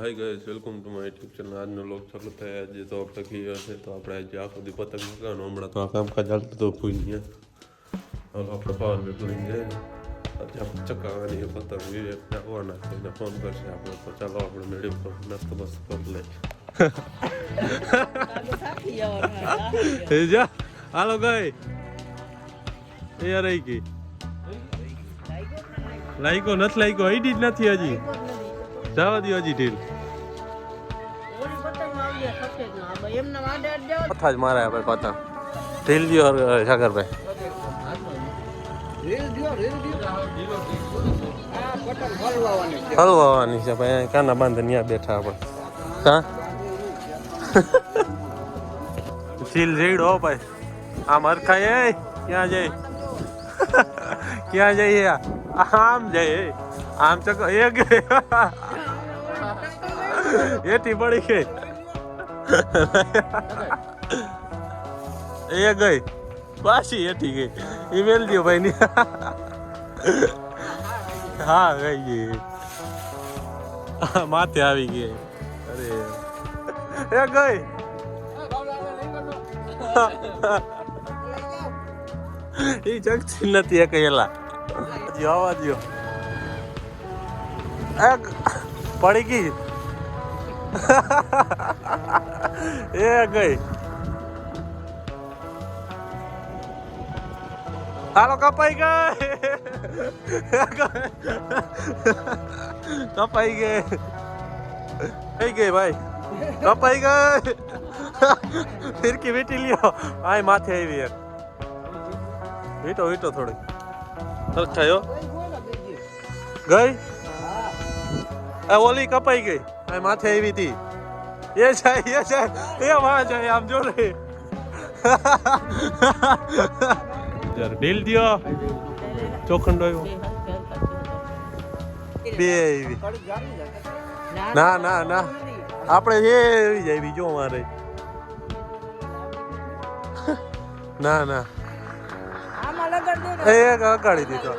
Hi guys, welcome to my YouTube channel. આજનો લોક ચાલુ થાય. આજે તો આપણે ક્લિયર છે, તો આપણે આજે આખો દી પતંગ મગાવવાનો. હમણાં તો આ કામકાજ ચાલતું તો ભૂઈ હાલો આપણે પાવર બેક લઈને જઈએ. આજે આપણે ચકાવવાની પતંગ વિવેકને આવવાના છે, એને ફોન કરશે આપણે. તો ચાલો આપણે મેળવી પર નાસ્તો બસ કરી લઈએ. જા હાલો ગઈ એ રહી ગઈ. લાઈકો નથી, લાઈકો આઈડી જ નથી હજી. જવા દો હજી ઢીલ. જ મારે ભાઈ પતંગ ઢીલ દો સાગરભાઈ. હલવાની છે ભાઈ. કાના બાંધે ત્યાં બેઠા આપણે. હા ઢીલ રેડો ભાઈ. આમ હરખાય ક્યાં જાય? ક્યાં જઈએ? આમ જાય. આમ ચક એ ગઈ. એથી પડી ગઈ. એ ગઈ પાછી એથી ગઈ. ઈમેલ દો ભાઈ ની. હા ગઈ ગઈ. માથે આવી ગઈ. અરે એ ગઈ. એ જગતી નથી એક એલા. આવવા દો. પડી ગઈ. એ ગઈ. હાલો કપાઈ ગઈ. કપાઈ ગઈ. થઈ ગઈ ભાઈ. કપાઈ ગઈ. ફિરકી વીટી લ્યો. આય માથે આવી એક. વીટો વીટો થોડી સરખાયો ગઈ. ઓલી કપાઈ ગઈ. આ માથે આવી હતી. એ જાય એ જાય એ વાં જાય. આમ જો રે. યાર ઢીલ દ્યો. ચોખંડો આવ્યો. બે આવી. ના ના ના આપણે એ આવી જાય બીજો મારે. ના ના એક અગાડી દીધો.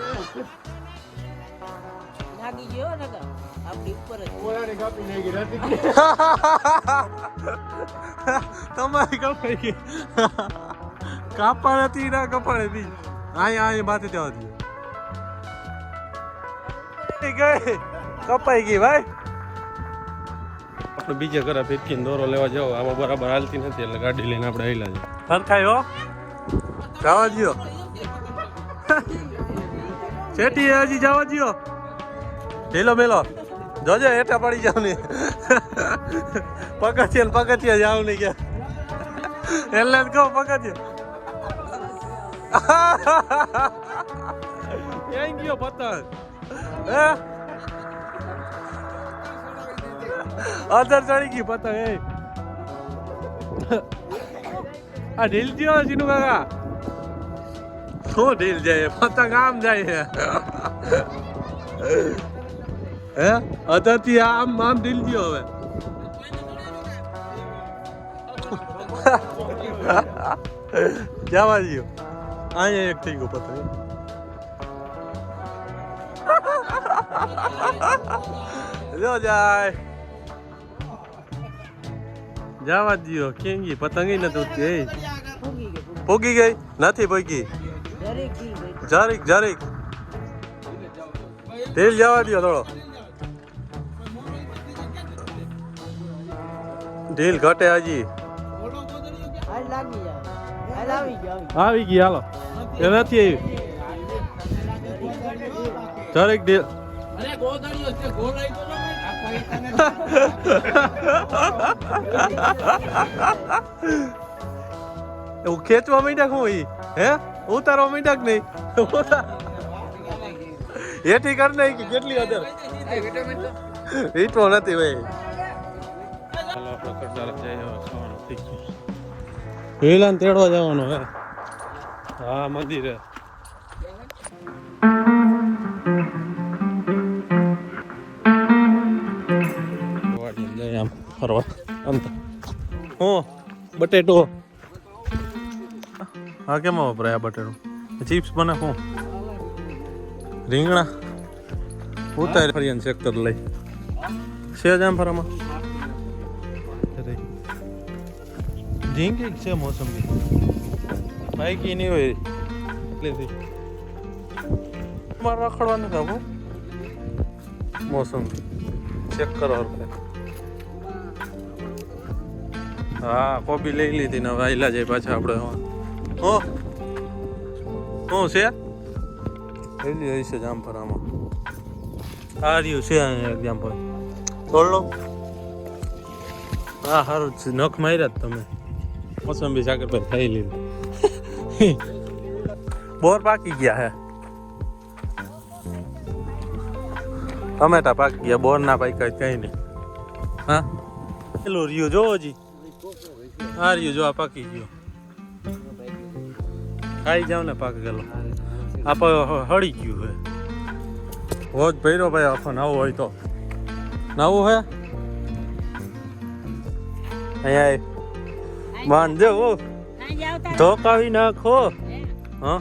તમારી કપાઈ ગઈ. કાપા નથી ના કપાઈ હતી. અહીંયા અહીંયા માથે જવા દે. ગઈ કપાઈ ગઈ ભાઈ. આપણે બીજે ઘરે ફેંકીને દોરો લેવા જાવ. આમાં બરાબર હાલતી નથી એટલે ગાડી લઈને આપણે આવેલા છે. સરખાઈ હો જવા દો. છેટી હજી જવા દો. ઢીલો મેલો જોજે હેઠા પડી જાવ ને. પગથિયા પગથિયા જાવ ને ક્યાં. એટલે જ કહું પગથિયા. ક્યાં ગયો પતંગ? હે અધર ચડી ગઈ પતંગ. એ આ ઢીલ ગયો સીનુ કાકા. શું ઢીલ જાય? પતંગ આમ જાય. હે અધરથી આમ આમ ઢીલ ગયો. હવે જવા દો. અહીંયા એક થઈ ગયો પતંગ. જો જાય જવા દો. કેમ ગઈ પતંગ નથી ઉડતી. પોગી ગઈ નથી પોગી. જરીક જરીક તેલ જવા દો થોડો. ઢીલ ઘટે હજી. આવી ગઈ હાલો. એ નથી આવી. જરીક ઢીલ. એવું ખેંચવા માંડ્યા શું? હે ઉતારવા માંડ્યા કે નહીં? એથી કર નહીં કે કેટલી અદર વીટવો નથી ભાઈ. વેલાને તેડવા જવાનો હે. હા મંદિરે. આમ ફરવા આમ તો હું બટેટો. હા કેમાં વપરાય આ બટેટો? ચિપ્સ બને શું? રીંગણા ઉતાર ફરિયાન સેક્ટર લઈ. છે જામફળામાં ઝીંગી છે મોસંબી બાઈકી નહીં હોય એટલે મારે રખડવાનું કાપું મોસંબી ચેક કરો હા કોબી લઈ લીધી ને હવે આયલા જાય પાછા આપણે હો શું છે પહેલી હોય છે જામફળામાં આ રહ્યું છે અહીંયા જામફળ તોડ લો હા સારું જ છે નખ માર્યા જ તમે મોસંબી સાકર પર ખાઈ લીધું બોર પાકી ગયા હે ટમેટા પાકી ગયા બોર ના પાક્યા કઈ નહીં હા પેલું રહ્યું જોવો હજી આ રહ્યું જો આ પાકી ગયો ખાઈ જાવ ને પાકી ગયેલો આ હળી ગયું હે હોજ ભર્યો ભાઈ આખો નવું હોય તો નવું હે અહીંયા બાંધજો ધોકાવી નાખો હા